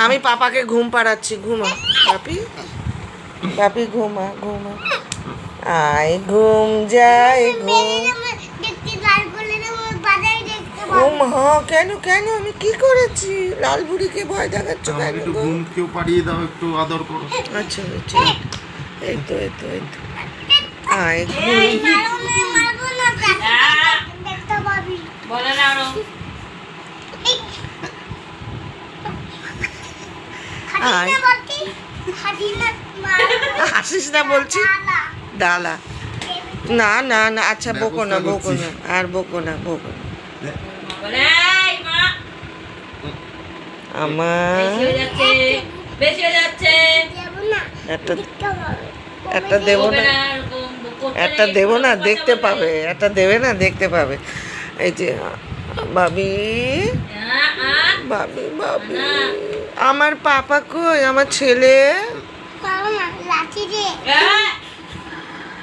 আমি পাপাকে ঘুম পাড়াচ্ছি, ঘুমা পাপি, পাপি ঘুমা ঘুমা, আয় ঘুম যায় ঘুম। ও মা, কেন কেন আমি কি করেছি? লাল বুড়িকে ভয় দেখাচ্ছ কেন একটু গো? ঘুমকেও পাড়িয়ে দাও, একটু আদর করো। আচ্ছা আচ্ছা, এই তো এই তো এই তো, আয় ঘুম। বলে না আরো। আয়, হাসিস না বলছি, ডালা। না না না, আচ্ছা বকো না বকো না, আর বকো না বকো না। বলে এই মা আমার বেশি হয়ে যাচ্ছে, বেশি হয়ে যাচ্ছে। একটা একটা দেবো বলবে না, না এরকম, করতে একটা নেই, দেবো না, কথা দেখতে বলবে। পাবে, একটা দেবে না, দেখতে পাবে। এই যে বাবি, আ, আ, বাবি বাবি, না। আমার পাপা কই, আমার ছেলে?